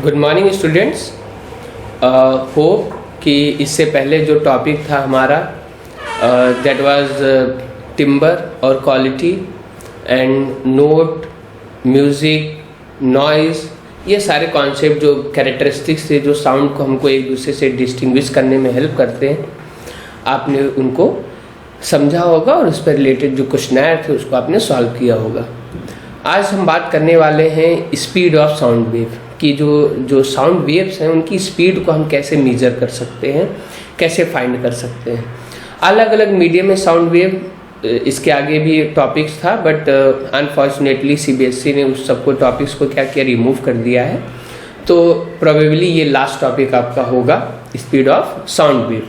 Good morning students. Hope कि इससे पहले जो टॉपिक था हमारा दैट वाज टिम्बर और quality and note, music, noise, ये सारे कॉन्सेप्ट जो कैरेक्टरिस्टिक्स थे जो साउंड को हमको एक दूसरे से डिस्टिंग्विश करने में हेल्प करते हैं, आपने उनको समझा होगा और उस पर रिलेटेड जो क्वेश्चनर थे उसको आपने सॉल्व किया होगा। आज हम बात करने वाले हैं स्पीड ऑफ साउंड वेव की। जो साउंड वेव्स हैं उनकी स्पीड को हम कैसे मेजर कर सकते हैं, कैसे फाइंड कर सकते हैं। अलग अलग मीडियम में साउंड वेव, इसके आगे भी टॉपिक्स था बट अनफॉर्चुनेटली सीबीएसई ने उस सबको टॉपिक्स को क्या किया, रिमूव कर दिया है। तो प्रोबेबली ये लास्ट टॉपिक आपका होगा, स्पीड ऑफ साउंड वेव।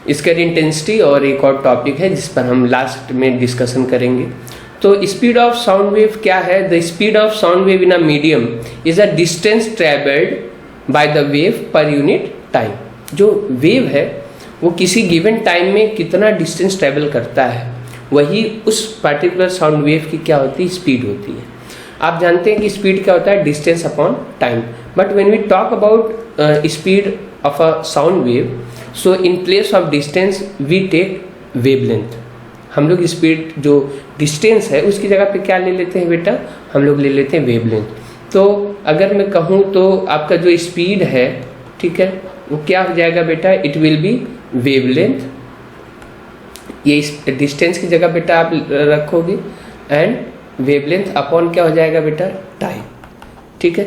इसका इंटेंसिटी और एक और टॉपिक है जिस पर हम लास्ट में डिस्कशन करेंगे। तो स्पीड ऑफ साउंड वेव क्या है? The speed of sound wave in a medium is a distance travelled by the wave per unit time. जो वेव है वो किसी गिवन टाइम में कितना डिस्टेंस ट्रेवल करता है, वही उस पर्टिकुलर साउंड वेव की क्या होती है, स्पीड होती है। आप जानते हैं कि स्पीड क्या होता है, distance upon time. But when we talk about speed of a sound wave, so in place of distance we take wavelength. हम लोग स्पीड जो डिस्टेंस है उसकी जगह पे क्या ले लेते हैं बेटा, हम लोग ले लेते हैं वेवलेंथ। तो अगर मैं कहूँ तो आपका जो स्पीड है, ठीक है, वो क्या हो जाएगा बेटा, इट विल बी वेवलेंथ। ये डिस्टेंस की जगह बेटा आप रखोगे एंड वेवलेंथ अपॉन क्या हो जाएगा बेटा, टाइम। ठीक है,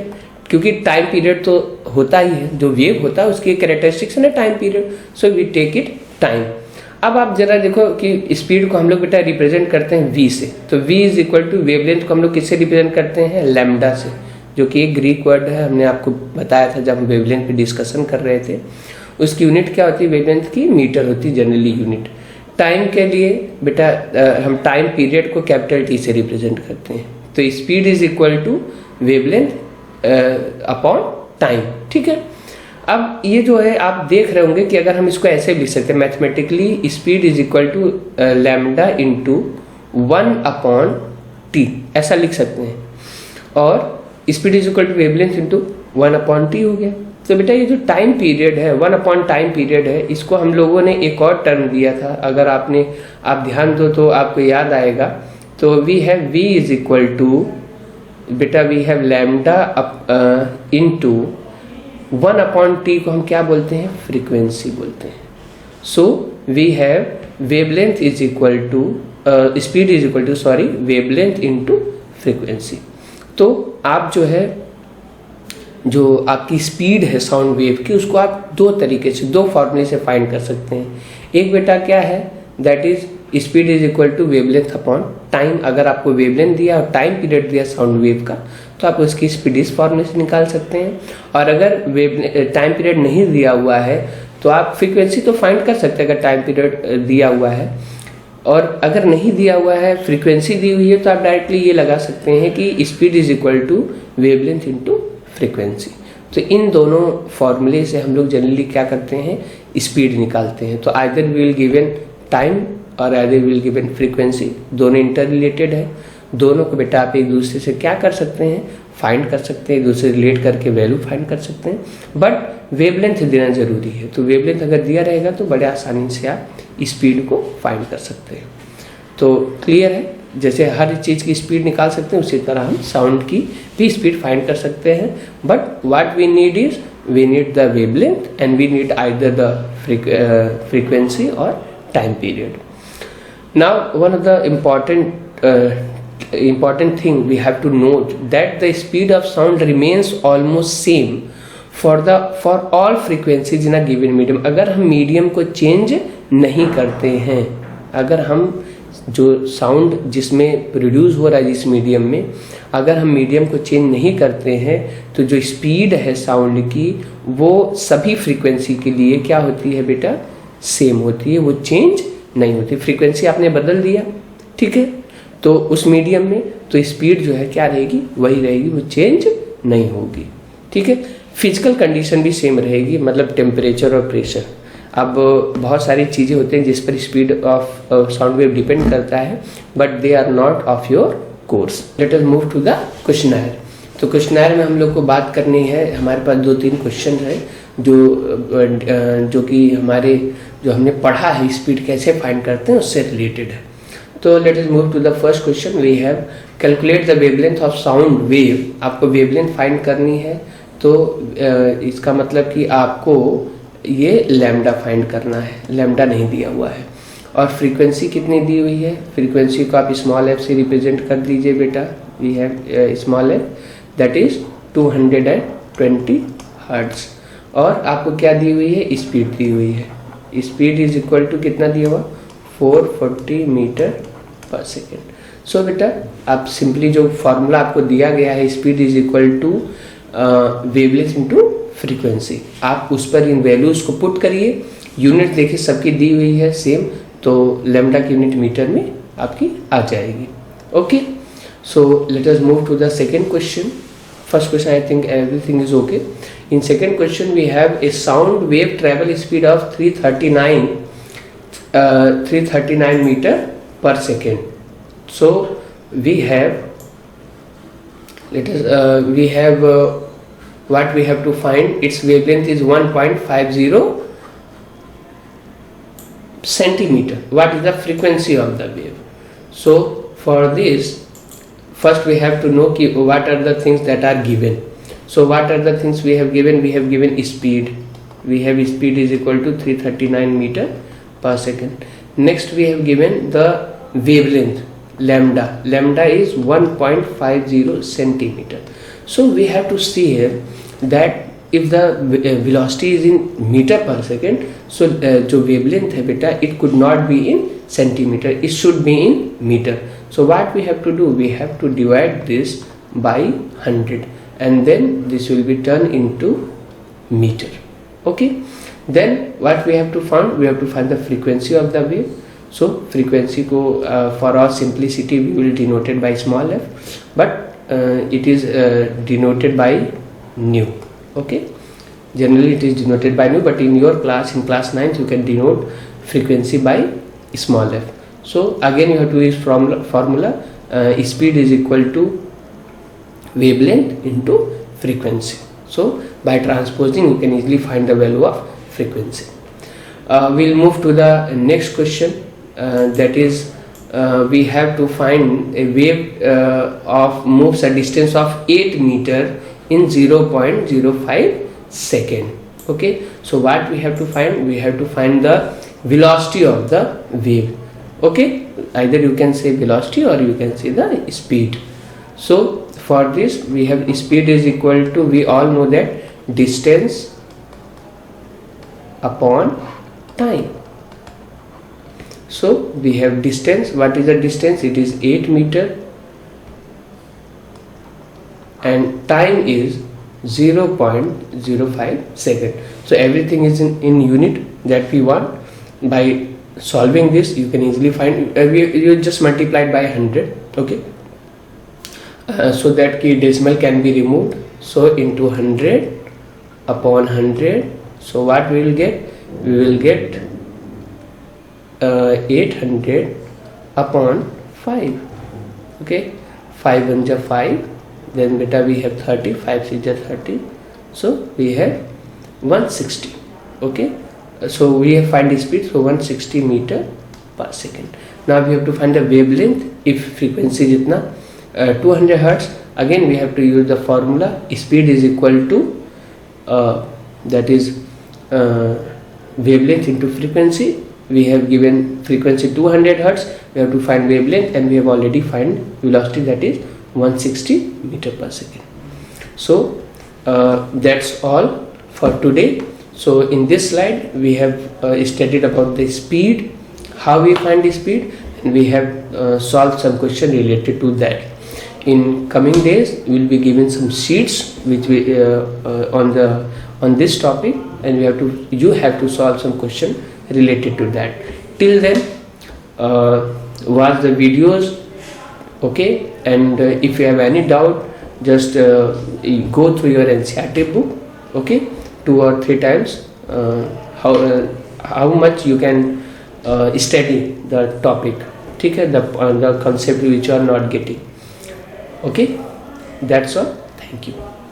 क्योंकि टाइम पीरियड तो होता ही है, जो वेव होता है उसकी कैरेक्टरिस्टिक्स है ना time period, so we take it time. अब आप जरा देखो कि स्पीड को हम लोग बेटा रिप्रेजेंट करते हैं v से। तो v is equal to wavelength को हम लोग किससे रिप्रेजेंट करते हैं, लैम्डा से, जो कि एक ग्रीक वर्ड है। हमने आपको बताया था जब हम वेवलेंथ पे डिस्कशन कर रहे थे। उसकी यूनिट क्या होती है, वेवलेंथ की मीटर होती है जनरली यूनिट। टाइम के लिए बेटा हम टाइम पीरियड को कैपिटल T से रिप्रेजेंट करते हैं। तो speed is equal to wavelength upon time. ठीक है, अब ये जो है आप देख रहे होंगे कि अगर हम इसको ऐसे लिख सकते हैं mathematically, speed is equal to lambda into 1 upon T, ऐसा लिख सकते हैं। और speed is equal to wavelength into 1 upon T हो गया। तो बेटा ये जो टाइम पीरियड है, 1 अपॉन टाइम पीरियड है, इसको हम लोगों ने एक और टर्म दिया था। अगर आप ध्यान दो तो आपको याद आएगा। तो we have v is equal to beta we have lambda into 1 upon T को हम क्या बोलते हैं, फ्रीक्वेंसी बोलते हैं। So we have wavelength is equal to speed is equal to wavelength into frequency. तो आप जो है, जो आपकी स्पीड है साउंड वेव की, उसको आप दो तरीके से, दो फॉर्मूले से फाइंड कर सकते हैं। एक बेटा क्या है, that is speed is equal to wavelength upon time. अगर आपको वेवलेंथ दिया और टाइम पीरियड दिया साउंड वेव का, तो आप उसकी स्पीड इस फॉर्मूले से निकाल सकते हैं। और अगर टाइम पीरियड नहीं दिया हुआ है तो आप फ्रीक्वेंसी तो फाइंड कर सकते हैं अगर टाइम पीरियड दिया हुआ है। और अगर नहीं दिया हुआ है, फ्रीक्वेंसी दी हुई है, तो आप डायरेक्टली ये लगा सकते हैं कि speed is equal to wavelength into frequency. तो इन दोनों फॉर्मूले से हम लोग जनरली क्या करते हैं, स्पीड निकालते हैं। तो either we will given time और either we will given frequency, दोनों इंटर रिलेटेड है। दोनों को बेटा आप एक दूसरे से क्या कर सकते हैं, फाइंड कर सकते हैं, एक दूसरे से रिलेट करके वैल्यू फाइंड कर सकते हैं। बट वेवलेंथ देना जरूरी है। तो वेवलेंथ अगर दिया रहेगा तो बड़े आसानी से आप स्पीड को फाइंड कर सकते हैं। तो क्लियर है, जैसे हर चीज़ की स्पीड निकाल सकते हैं उसी तरह हम साउंड की भी स्पीड फाइंड कर सकते हैं। But what we need is, we need the wavelength and we need either the frequency और time period. Now one of the important thing we have to note that the speed of sound remains almost same for all frequencies in a given medium। अगर हम medium को change नहीं करते हैं, अगर हम जो साउंड जिसमें प्रोड्यूस हो रहा है जिस मीडियम में, अगर हम मीडियम को चेंज नहीं करते हैं, तो जो स्पीड है साउंड की वो सभी फ्रीक्वेंसी के लिए क्या होती है बेटा, सेम होती है, वो चेंज नहीं होती। फ्रीक्वेंसी आपने बदल दिया, ठीक है, तो उस मीडियम में तो स्पीड जो है क्या रहेगी, वही रहेगी, वो चेंज नहीं होगी। ठीक है, फिजिकल कंडीशन भी सेम रहेगी, मतलब टेम्परेचर और प्रेशर। अब बहुत सारी चीज़ें होती हैं जिस पर speed of sound wave depend करता है, but they are not of your course. Let us move to the questioner. तो क्वेश्चनर में हम लोग को बात करनी है, हमारे पास 2-3 क्वेश्चन है जो कि हमारे जो हमने पढ़ा है स्पीड कैसे फाइंड करते हैं उससे रिलेटेड है। तो let us move to the first question. We have calculate the wavelength of sound wave. आपको वेवलेंथ फाइंड करनी है, तो इसका मतलब कि आपको ये लैम्डा फाइंड करना है, लैम्डा नहीं दिया हुआ है। और फ्रीक्वेंसी कितनी दी हुई है, फ्रीक्वेंसी को आप स्मॉल एफ से रिप्रेजेंट कर दीजिए बेटा। We have small F that is 220 hertz. और आपको क्या दी हुई है, स्पीड दी हुई है। स्पीड इज इक्वल टू कितना दिया हुआ, 440 मीटर पर सेकेंड। सो बेटा आप सिंपली जो फॉर्मूला आपको दिया गया है, speed is equal to wavelength into frequency, आप उस पर इन वैल्यूज को पुट करिए। यूनिट देखिए सबकी दी हुई है सेम, तो लैम्डा की यूनिट मीटर में आपकी आ जाएगी। Okay, so let us move to the second question. First question, I think everything is okay. In second question, we have a sound wave travel speed of 339 meter per second. So we have what we have to find. Its wavelength is 1.50 centimeter. What is the frequency of the wave? So for this, first we have to know what are the things that are given. So what are the things we have given? We have given speed. We have speed is equal to 339 meter per second. Next we have given the wavelength, lambda. Lambda is 1.50 centimeter. So we have to see here that if the velocity is in meter per second, so जो wavelength है बेटा, it could not be in centimeter, it should be in meter. So what we have to do, we have to divide this by 100 and then this will be turned into meter. Okay, then what we have to find, we have to find the frequency of the wave. So frequency को for our simplicity we will denote it by small f, but it is denoted by nu. Okay, generally it is denoted by nu, but in your class, in class 9th, you can denote frequency by small f. So again you have to use formula speed is equal to wavelength into frequency. So by transposing you can easily find the value of frequency. We'll move to the next question, that is we have to find a wave of moves a distance of 8 meter in 0.05 second. Okay, so what we have to find, we have to find the velocity of the wave. Okay, either you can say velocity or you can say the speed. So for this we have speed is equal to, we all know that distance upon time. So we have distance. What is the distance? It is 8 meter and time is 0.05 second. So everything is in unit that we want. By solving this you can easily find, you just multiply it by 100. Okay, so that key decimal can be removed. So into 100 upon 100, so what we will get, we will get 800 upon 5. Okay, 5 1 ja 5, then beta we have 30, 5 6 ja 30, so we have 160. Okay, so we have find the speed, so 160 meter per second. Now we have to find the wavelength. If frequency is itna 200 hertz, again we have to use the formula speed is equal to that is wavelength into frequency. We have given frequency 200 hertz, we have to find wavelength, and we have already find velocity, that is 160 meter per second. So that's all for today. So in this slide we have studied about the speed, how we find the speed, and we have solved some question related to that. In coming days we will be given some sheets which we on this topic, and you have to solve some question related to that. Till then watch the videos. Okay, and if you have any doubt, just go through your NCERT book. Okay, 2 or 3 times, how much you can study the topic. ठीक है, the concept which you are not getting. Okay, that's all. Thank you.